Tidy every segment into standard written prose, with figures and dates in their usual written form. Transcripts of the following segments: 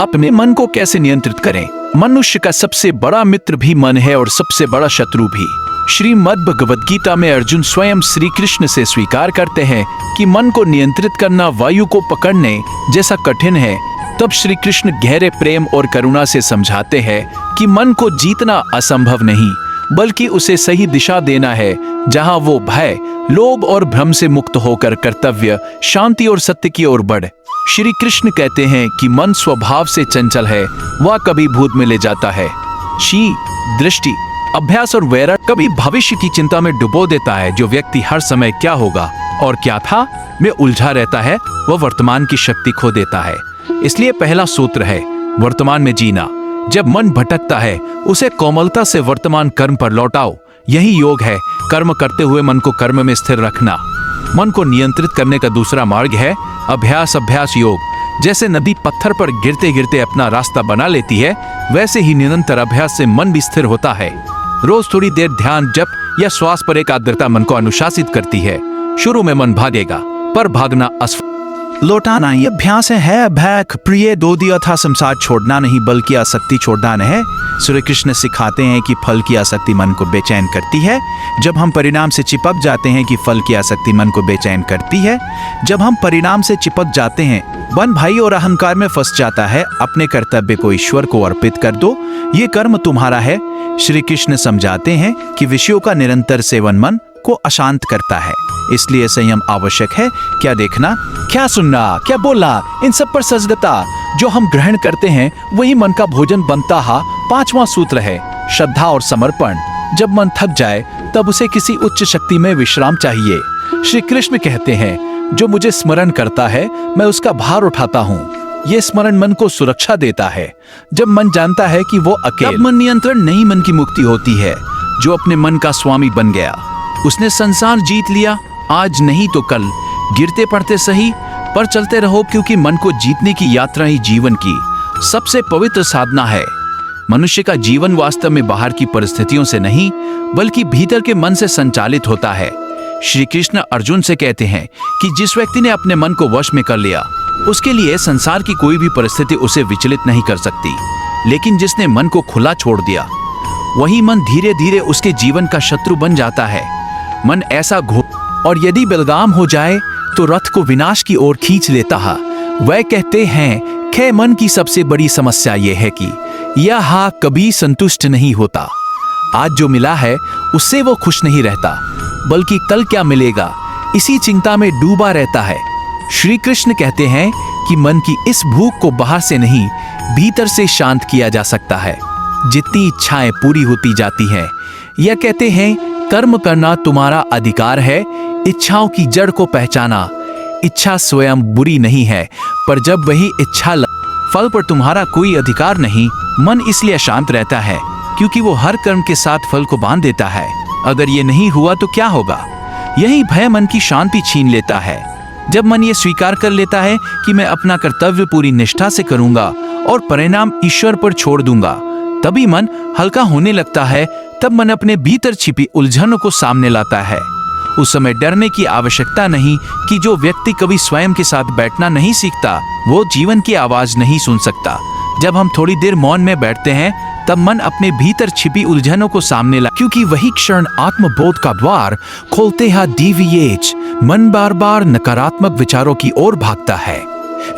अपने मन को कैसे नियंत्रित करें? मनुष्य का सबसे बड़ा मित्र भी मन है और सबसे बड़ा शत्रु भी। श्रीमद् भगवद गीता में अर्जुन स्वयं श्री कृष्ण से स्वीकार करते हैं कि मन को नियंत्रित करना वायु को पकड़ने जैसा कठिन है। तब श्री कृष्ण गहरे प्रेम और करुणा से समझाते हैं कि मन को जीतना असंभव नहीं, बल्कि उसे सही दिशा देना है, जहां वो भय, लोभ और भ्रम से मुक्त होकर कर्तव्य, शांति और सत्य की ओर बढ़े। श्री कृष्ण कहते हैं कि मन स्वभाव से चंचल है, वह कभी भूत में ले जाता है। शी, दृष्टि, अभ्यास और वैराग्य कभी भविष्य की चिंता में डुबो देता है। जो व्यक्ति हर समय क्या होगा और क्या था में उलझा रहता है, वह वर्तमान की शक्ति खो देता है। इसलिए पहला सूत्र है वर्तमान में जीना। जब मन भटकता है, उसे कोमलता से वर्तमान कर्म पर लौटाओ। यही योग है, कर्म करते हुए मन को कर्म में स्थिर रखना। मन को नियंत्रित करने का दूसरा मार्ग है अभ्यास योग। जैसे नदी पत्थर पर गिरते गिरते अपना रास्ता बना लेती है, वैसे ही निरंतर अभ्यास से मन भी स्थिर होता है। रोज थोड़ी देर ध्यान, जप या श्वास पर एकाग्रता मन को अनुशासित करती है। शुरू में मन भागेगा, पर भागना लौटाना ये अभ्यास है। भैक प्रिय दो दिया था, संसार छोड़ना नहीं बल्कि आसक्ति छोड़ना है। श्री कृष्ण सिखाते हैं कि फल की आसक्ति मन को बेचैन करती है। जब हम परिणाम से चिपक जाते हैं कि फल की आसक्ति मन को बेचैन करती है। जब हम परिणाम से चिपक जाते हैं, बन भाई और अहंकार में फंस जाता है। अपने कर्तव्य को ईश्वर को अर्पित कर दो, ये कर्म तुम्हारा है। श्री कृष्ण समझाते हैं कि विषयों का निरंतर सेवन मन को अशांत करता है, इसलिए संयम आवश्यक है। क्या देखना, क्या सुनना, क्या बोलना, इन सब पर सजगता। जो हम ग्रहण करते हैं वही मन का भोजन बनता है। पांचवा सूत्र है श्रद्धा और समर्पण। जब मन थक जाए तब उसे किसी उच्च शक्ति में विश्राम चाहिए। श्री कृष्ण कहते हैं, जो मुझे स्मरण करता है मैं उसका भार उठाता हूँ। ये स्मरण मन को सुरक्षा देता है। जब मन जानता है कि वो अकेला, तब मन नियंत्रण नहीं, मन की मुक्ति होती है। जो अपने मन का स्वामी बन गया, उसने संसार जीत लिया। आज नहीं तो कल, गिरते पड़ते सही, पर चलते रहो, क्योंकि मन को जीतने की यात्रा ही जीवन की सबसे पवित्र साधना है। मनुष्य का जीवन वास्तव में बाहर की परिस्थितियों से नहीं, बल्कि भीतर के मन से संचालित होता है। श्री कृष्ण अर्जुन से कहते हैं कि जिस व्यक्ति ने अपने मन को वश में कर लिया, उसके लिए संसार की कोई भी परिस्थिति उसे विचलित नहीं कर सकती। लेकिन जिसने मन को खुला छोड़ दिया, वही मन धीरे धीरे उसके जीवन का शत्रु बन जाता है। मन ऐसा और यदि बलगाम हो जाए तो रथ को विनाश की ओर खींच लेता है। वह कहते हैं कि मन की सबसे बड़ी समस्या यह है कि यह कभी संतुष्ट नहीं होता। आज जो मिला है उससे वो खुश नहीं रहता, बल्कि कल क्या मिलेगा इसी चिंता में डूबा रहता है। श्री कृष्ण कहते हैं कि मन की इस भूख को बाहर से नहीं, भीतर से शांत किया जा सकता है। जितनी इच्छाएं पूरी होती जाती हैं, यह कहते हैं कर्म करना तुम्हारा अधिकार है। इच्छाओं की जड़ को पहचाना। इच्छा स्वयं बुरी नहीं है, पर जब वही इच्छा फल पर तुम्हारा कोई अधिकार नहीं। मन इसलिए शांत रहता है क्योंकि वो हर कर्म के साथ फल को बांध देता है। अगर ये नहीं हुआ तो क्या होगा? यही भय मन की शांति छीन लेता है। जब मन ये स्वीकार कर लेता है कि मैं अपना कर्तव्य पूरी निष्ठा से करूंगा और परिणाम ईश्वर पर छोड़ दूंगा, तभी मन हल्का होने लगता है। तब मन अपने भीतर छिपी उलझनों को सामने लाता है। उस समय डरने की आवश्यकता नहीं कि जो व्यक्ति कभी स्वयं के साथ बैठना नहीं सीखता, वो जीवन की आवाज नहीं सुन सकता। जब हम थोड़ी देर मौन में बैठते हैं, तब मन अपने भीतर छिपी उलझनों को सामने ला, क्योंकि वही क्षण आत्मबोध का द्वार खोलते हैं। डीवीएच मन बार बार नकारात्मक विचारों की ओर भागता है।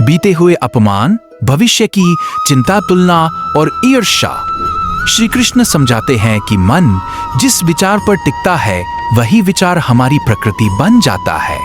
बीते हुए अपमान, भविष्य की चिंता, तुलना और ईर्ष्या। श्री कृष्ण समझाते हैं कि मन जिस विचार पर टिकता है, वही विचार हमारी प्रकृति बन जाता है।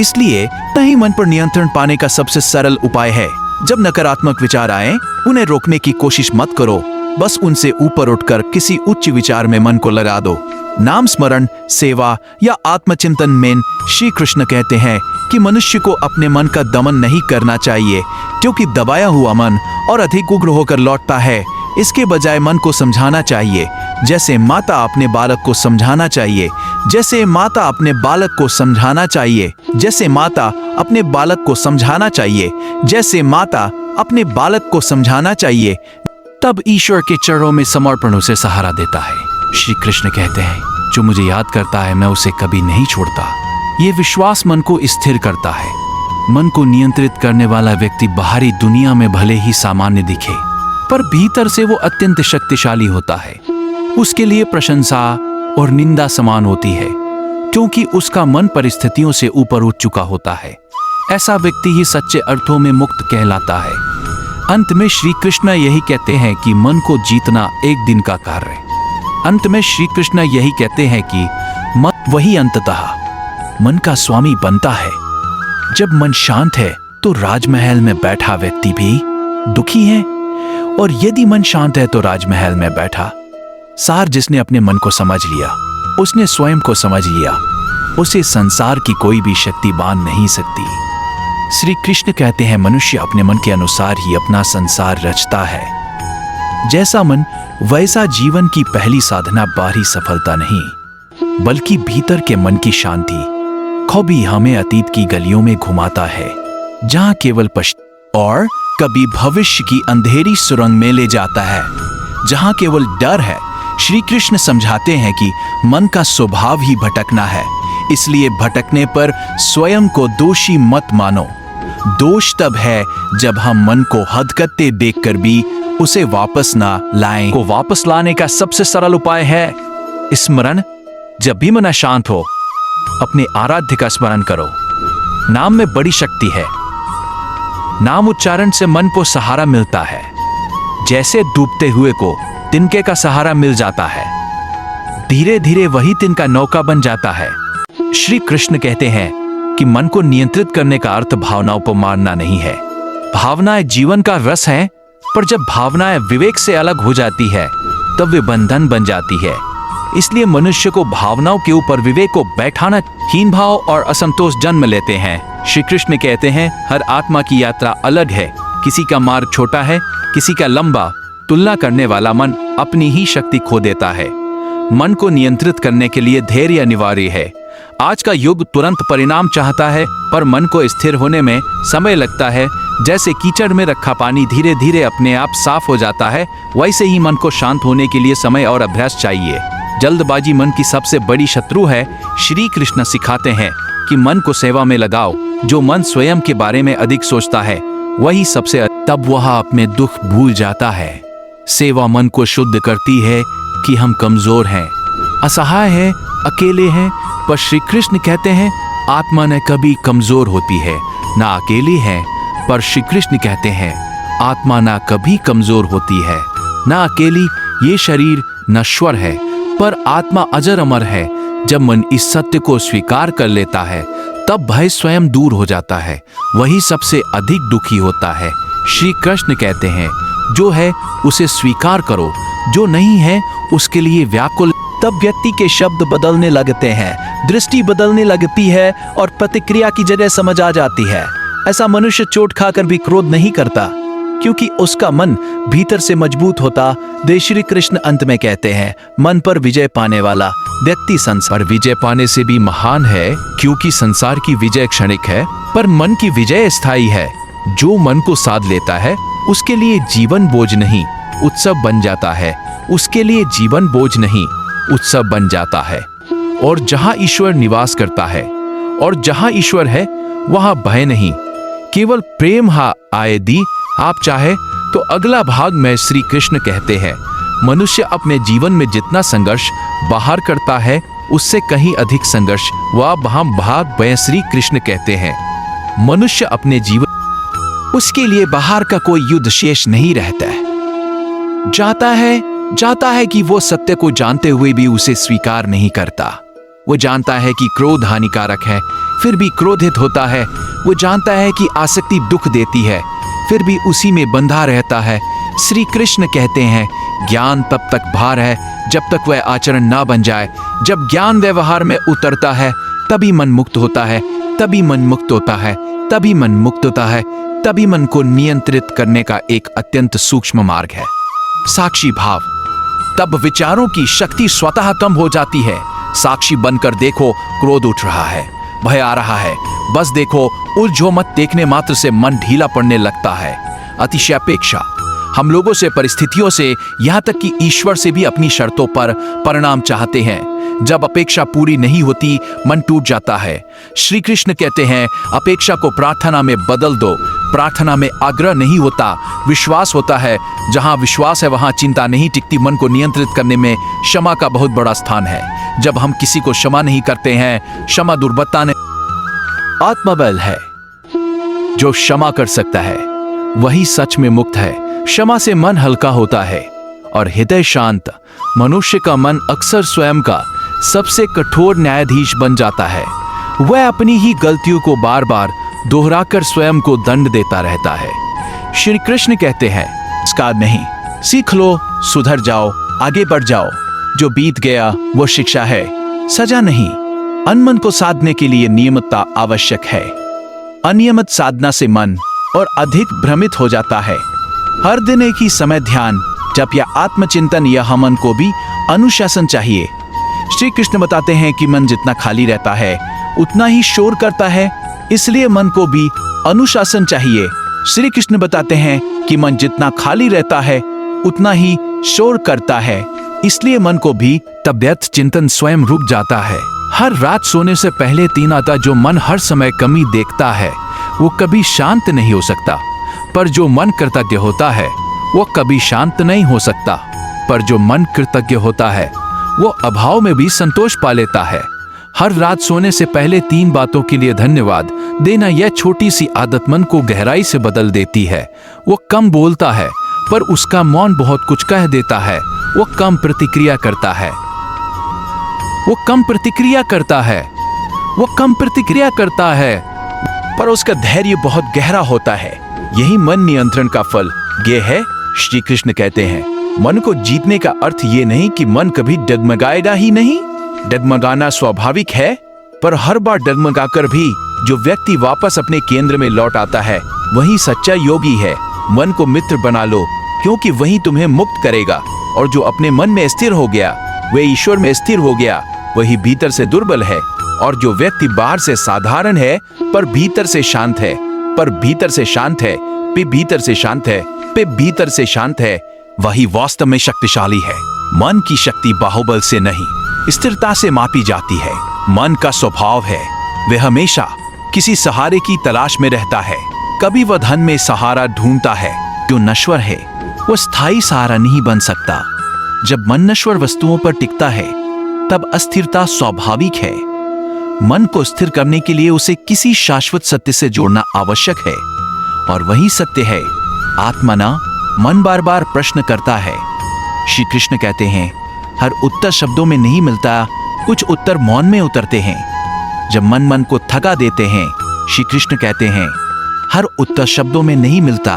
इसलिए नहीं, मन पर नियंत्रण पाने का सबसे सरल उपाय है, जब नकारात्मक विचार आए, उन्हें रोकने की कोशिश मत करो। बस उनसे ऊपर उठकर किसी उच्च विचार में मन को लगा दो। नाम स्मरण, सेवा या आत्मचिंतन में श्री कृष्ण कहते हैं कि मनुष्य को अपने मन का दमन नहीं करना चाहिए, क्योंकि दबाया हुआ मन और अधिक उग्र होकर लौटता है। इसके बजाय मन को समझाना चाहिए, जैसे माता अपने बालक को समझाना चाहिए। जैसे माता अपने बालक को समझाना चाहिए। जैसे माता अपने बालक को समझाना चाहिए। जैसे माता अपने बालक को समझाना चाहिए। तब ईश्वर के चरणों में समर्पण उसे सहारा देता है। श्री कृष्ण कहते हैं, जो मुझे याद करता है मैं उसे कभी नहीं छोड़ता। ये विश्वास मन को स्थिर करता है। मन को नियंत्रित करने वाला व्यक्ति बाहरी दुनिया में भले ही सामान्य दिखे, पर भीतर से वो अत्यंत शक्तिशाली होता है। उसके लिए प्रशंसा और निंदा समान होती है, क्योंकि उसका मन परिस्थितियों से ऊपर उठ चुका होता है। ऐसा व्यक्ति ही सच्चे अर्थों में मुक्त कहलाता है। अंत में श्री कृष्ण यही कहते हैं कि मन को जीतना एक दिन का कार्य है। अंत में श्री कृष्ण यही कहते हैं कि मन वही अंततः मन का स्वामी बनता है। जब मन शांत है तो राजमहल में बैठा व्यक्ति भी दुखी है, और यदि मन शांत है तो राजमहल में बैठा सार जिसने अपने मन को समझ लिया, उसने स्वयं को समझ लिया, उसे संसार की कोई भी शक्ति बांध नहीं सकती। श्री कृष्ण कहते हैं मनुष्य अपने मन के अनुसार ही अपना संसार रचता है। जैसा मन वैसा जीवन की पहली साधना बाहरी सफलता नहीं, बल्कि भीतर के मन की शांति। कभी हमें अतीत की गलियों में घुमाता है जहां केवल पश्चाताप, और कभी भविष्य की अंधेरी सुरंग में ले जाता है जहां केवल डर है। श्री कृष्ण समझाते हैं कि मन का स्वभाव ही भटकना है, इसलिए भटकने पर स्वयं को दोषी मत मानो। दोष तब है जब हम मन को हदकते देखकर भी उसे वापस ना लाएं। को वापस लाने का सबसे सरल उपाय है स्मरण। जब भी मन अशांत हो, अपने आराध्य का स्मरण करो। नाम में बड़ी शक्ति है। नाम उच्चारण से मन को सहारा मिलता है, जैसे डूबते हुए को तिनके का सहारा मिल जाता है। धीरे धीरे वही तिनका नौका बन जाता है। श्री कृष्ण कहते हैं कि मन को नियंत्रित करने का अर्थ भावनाओं को मारना नहीं है। भावनाएं जीवन का रस है, पर जब भावनाएं विवेक से अलग हो जाती है तब वे बंधन बन जाती है। इसलिए मनुष्य को भावनाओं के ऊपर विवेक को बैठाना हीन भाव और असंतोष जन्म लेते हैं। श्री कृष्ण कहते हैं हर आत्मा की यात्रा अलग है, किसी का मार्ग छोटा है, किसी का लंबा। तुलना करने वाला मन अपनी ही शक्ति खो देता है। मन को नियंत्रित करने के लिए धैर्य अनिवार्य है। आज का युग तुरंत परिणाम चाहता है, पर मन को स्थिर होने में समय लगता है। जैसे कीचड़ में रखा पानी धीरे धीरे अपने आप साफ हो जाता है, वैसे ही मन को शांत होने के लिए समय और अभ्यास चाहिए। जल्दबाजी मन की सबसे बड़ी शत्रु है। श्री कृष्ण सिखाते हैं कि मन को सेवा में लगाओ। जो मन स्वयं के बारे में अधिक सोचता है वही सबसे तब वह अपने दुख भूल जाता है। सेवा मन को शुद्ध करती है कि हम कमजोर हैं, असहाय हैं, अकेले हैं, पर श्री कृष्ण कहते हैं आत्मा न कभी कमजोर होती है, ना अकेली है। पर श्री कृष्ण कहते हैं आत्मा ना कभी कमजोर होती है, ना अकेली। ये शरीर नश्वर है, पर आत्मा अजर अमर है। जब मन इस सत्य को स्वीकार कर लेता है तब भय स्वयं दूर हो जाता है, वही सबसे अधिक दुखी होता है। श्री कृष्ण कहते हैं जो है उसे स्वीकार करो, जो नहीं है उसके लिए व्याकुल। तब व्यक्ति के शब्द बदलने लगते हैं, दृष्टि बदलने लगती है और प्रतिक्रिया की जगह समझ आ जाती है। ऐसा मनुष्य चोट खाकर भी क्रोध नहीं करता, क्योंकि उसका मन भीतर से मजबूत होता। श्री कृष्ण अंत में कहते हैं मन पर विजय पाने वाला व्यक्ति संसार विजय पाने से भी महान है, क्योंकि संसार की विजय क्षणिक है, पर मन की विजय स्थायी है। जो मन को साध लेता है उसके लिए जीवन बोझ नहीं उत्सव बन जाता है। उसके लिए जीवन बोझ नहीं उत्सव बन जाता है। और जहां ईश्वर निवास करता है और जहां ईश्वर है वहां भय नहीं, केवल प्रेम आए दी। आप चाहे तो अगला भाग में श्री कृष्ण कहते हैं मनुष्य अपने जीवन में जितना संघर्ष बाहर करता है उससे कहीं अधिक संघर्ष वह वहां भाग में श्री कृष्ण कहते हैं मनुष्य अपने जीवन उसके लिए बाहर का कोई युद्ध शेष नहीं रहता है। जाता है कि वो सत्य को जानते हुए भी उसे स्वीकार नहीं करता। वो जानता है कि क्रोध हानिकारक है, फिर भी क्रोधित होता है। वो जानता है कि आसक्ति दुख देती है, फिर भी उसी में बंधा रहता है। श्री कृष्ण कहते हैं ज्ञान तब तक भार है जब तक वह आचरण ना बन जाए। जब ज्ञान व्यवहार में उतरता है तभी मन मुक्त होता है, तभी मन मुक्त होता है, तभी मन मुक्त होता है। तभी मन को नियंत्रित करने का एक अत्यंत सूक्ष्म मार्ग है साक्षी भाव। तब विचारों की शक्ति स्वतः कम हो जाती है। साक्षी बनकर देखो क्रोध उठ रहा है, भय आ रहा है, बस देखो, उलझो मत। देखने मात्र से मन ढीला पड़ने लगता है। अतिशय अपेक्षा हम लोगों से, परिस्थितियों से, यहाँ तक कि ईश्वर से भी अपनी शर्तों पर परिणाम चाहते हैं। जब अपेक्षा पूरी नहीं होती, मन टूट जाता है। श्री कृष्ण कहते हैं, अपेक्षा को प्रार्थना में बदल दो। प्रार्थना में आग्रह नहीं होता, विश्वास होता है। जहां विश्वास है वहां चिंता नहीं टिकती। मन को नियंत्रित करने में क्षमा का बहुत बड़ा स्थान है। जब हम किसी को क्षमा नहीं करते हैं, क्षमा दुर्बलता ने आत्मबल है। जो क्षमा कर सकता है वही सच में मुक्त है। क्षमा से मन हल्का होता है और हृदय शांत। मनुष्य का मन अक्सर स्वयं का सबसे कठोर न्यायाधीश बन जाता है। वह अपनी ही गलतियों को बार बार दोहराकर स्वयं को दंड देता रहता है। श्री कृष्ण कहते हैं, इसका नहीं, सीख लो, सुधर जाओ, आगे बढ़ जाओ। जो बीत गया वो शिक्षा है, सजा नहीं। अनमन को साधने के लिए नियमितता आवश्यक है। अनियमित साधना से मन और अधिक भ्रमित हो जाता है। हर दिन एक ही समय ध्यान, जप या आत्मचिंतन, यह मन को भी अनुशासन चाहिए। श्री कृष्ण बताते हैं कि मन जितना खाली रहता है उतना ही शोर करता है, इसलिए मन को भी अनुशासन चाहिए। श्री कृष्ण बताते हैं कि मन जितना खाली रहता है उतना ही शोर करता है, इसलिए मन को भी तबियत चिंतन स्वयं रुक जाता है। हर रात सोने से पहले 3 आता जो मन हर समय कमी देखता है वो कभी शांत नहीं हो सकता। पर जो मन कृतज्ञ होता है वो कभी शांत नहीं हो सकता। पर जो मन कृतज्ञ होता है वो अभाव में भी संतोष पा लेता है। हर रात सोने से पहले 3 बातों के लिए धन्यवाद देना, यह छोटी सी आदत मन को गहराई से बदल देती है। वो कम बोलता है पर उसका मौन बहुत कुछ कह देता है। वो कम प्रतिक्रिया करता है पर उसका धैर्य बहुत गहरा होता है। यही मन नियंत्रण का फल ये है। श्री कृष्ण कहते हैं, मन को जीतने का अर्थ ये नहीं कि मन कभी डगमगाएगा ही नहीं। डगमगाना स्वाभाविक है, पर हर बार डगमगाकर भी जो व्यक्ति वापस अपने केंद्र में लौट आता है वही सच्चा योगी है। मन को मित्र बना लो, क्योंकि वही तुम्हें मुक्त करेगा। और जो अपने मन में स्थिर हो गया वह ईश्वर में स्थिर हो गया, वही भीतर से दुर्बल है। और जो व्यक्ति बाहर से साधारण है पर भीतर से शांत है, भीतर से शांत है, वही वास्तव में शक्तिशाली है। मन की शक्ति बाहुबल से नहीं, स्थिरता से मापी जाती है। मन का स्वभाव है, वह हमेशा किसी सहारे की तलाश में रहता है। कभी वह धन में सहारा ढूंढता है जो नश्वर है, वो स्थायी सहारा नहीं बन सकता। जब मन नश्वर वस्तुओं पर टिकता है तब अस्थिरता स्वाभाविक है। मन को स्थिर करने के लिए उसे किसी शाश्वत सत्य से जोड़ना आवश्यक है, और वही सत्य है आत्मना। मन बार बार प्रश्न करता है। श्री कृष्ण कहते हैं, हर उत्तर शब्दों में नहीं मिलता, कुछ उत्तर मौन में उतरते हैं। जब मन को थका देते हैं, श्री कृष्ण कहते हैं, हर उत्तर शब्दों में नहीं मिलता,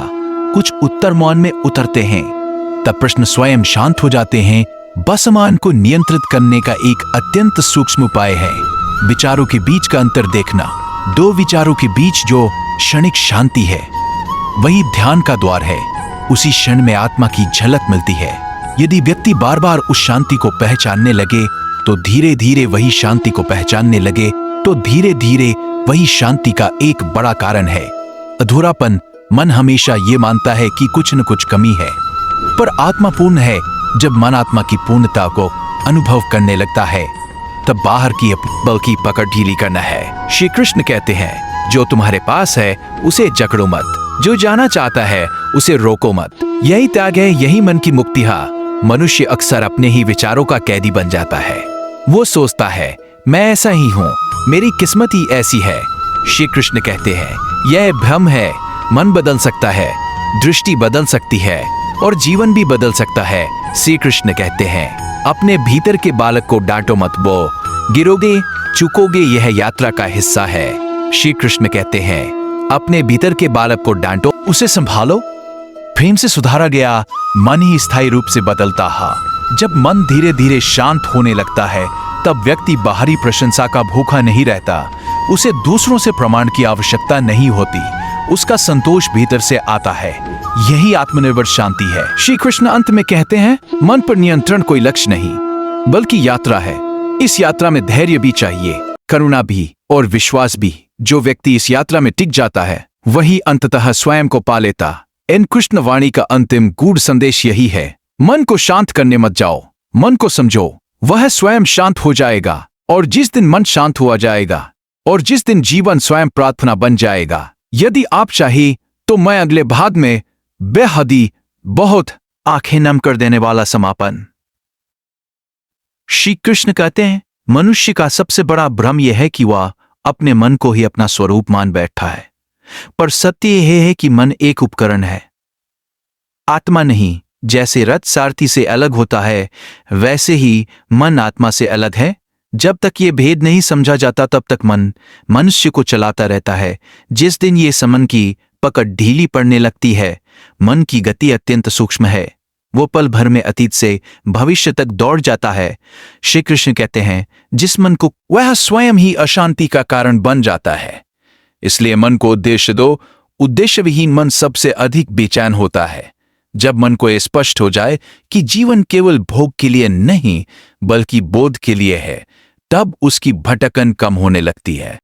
कुछ उत्तर मौन में उतरते हैं। तब प्रश्न स्वयं शांत हो जाते हैं। बस मन को नियंत्रित करने का एक अत्यंत सूक्ष्म उपाय है विचारों के बीच का अंतर देखना। 2 विचारों के बीच जो क्षणिक शांति है वही ध्यान का द्वार है। उसी क्षण में आत्मा की झलक मिलती है। यदि व्यक्ति बार बार उस शांति को पहचानने लगे तो धीरे धीरे वही शांति का एक बड़ा कारण है अधूरापन। मन हमेशा ये मानता है कि कुछ न कुछ कमी है, पर आत्मा पूर्ण है। जब मन आत्मा की पूर्णता को अनुभव करने लगता है तब बाहर की बल की पकड़ ढीली करना है। श्री कृष्ण कहते हैं, जो तुम्हारे पास है उसे जकड़ो मत, जो जाना चाहता है उसे रोको मत। यही त्याग है, यही मन की मुक्ति है। मनुष्य अक्सर अपने ही विचारों का कैदी बन जाता है। वो सोचता है, मैं ऐसा ही हूँ, मेरी किस्मत ही ऐसी है। श्री कृष्ण कहते हैं, यह भ्रम है। मन बदल सकता है, दृष्टि बदल सकती है और जीवन भी बदल सकता है। श्री कृष्ण कहते हैं, अपने भीतर के बालक को डांटो मत, वो गिरोगे, चूकोगे, यह यात्रा का हिस्सा है। श्री कृष्ण कहते हैं, अपने भीतर के बालक को डांटो, उसे संभालो। प्रेम से सुधारा गया मन ही स्थायी रूप से बदलता है। जब मन धीरे धीरे शांत होने लगता है तब व्यक्ति बाहरी प्रशंसा का भूखा नहीं रहता। उसे दूसरों से प्रमाण की आवश्यकता नहीं होती, उसका संतोष भीतर से आता है। यही आत्मनिर्भर शांति है। श्री कृष्ण अंत में कहते हैं, मन पर नियंत्रण कोई लक्ष्य नहीं बल्कि यात्रा है। इस यात्रा में धैर्य भी चाहिए, करुणा भी और विश्वास भी। जो व्यक्ति इस यात्रा में टिक जाता है वही अंततः स्वयं को पा लेता। इन कृष्णवाणी का अंतिम गूढ़ संदेश यही है, मन को शांत करने मत जाओ, मन को समझो, वह स्वयं शांत हो जाएगा। और जिस दिन मन शांत हुआ जाएगा और जिस दिन जीवन स्वयं प्रार्थना बन जाएगा, यदि आप चाहिए तो मैं अगले भाग में बेहद बहुत आंखें नम कर देने वाला समापन। श्री कृष्ण कहते हैं, मनुष्य का सबसे बड़ा भ्रम यह है कि वह अपने मन को ही अपना स्वरूप मान बैठा है, पर सत्य यह है कि मन एक उपकरण है, आत्मा नहीं। जैसे रथ सारथी से अलग होता है, वैसे ही मन आत्मा से अलग है। जब तक ये भेद नहीं समझा जाता तब तक मन मनुष्य को चलाता रहता है। जिस दिन ये समन की पकड़ ढीली पड़ने लगती है, मन की गति अत्यंत सूक्ष्म है, वो पल भर में अतीत से भविष्य तक दौड़ जाता है। श्री कृष्ण कहते हैं, जिस मन को वह स्वयं ही अशांति का कारण बन जाता है। इसलिए मन को उद्देश्य दो। उद्देश्य विहीन मन सबसे अधिक बेचैन होता है। जब मन को स्पष्ट हो जाए कि जीवन केवल भोग के लिए नहीं बल्कि बोध के लिए है, तब उसकी भटकन कम होने लगती है।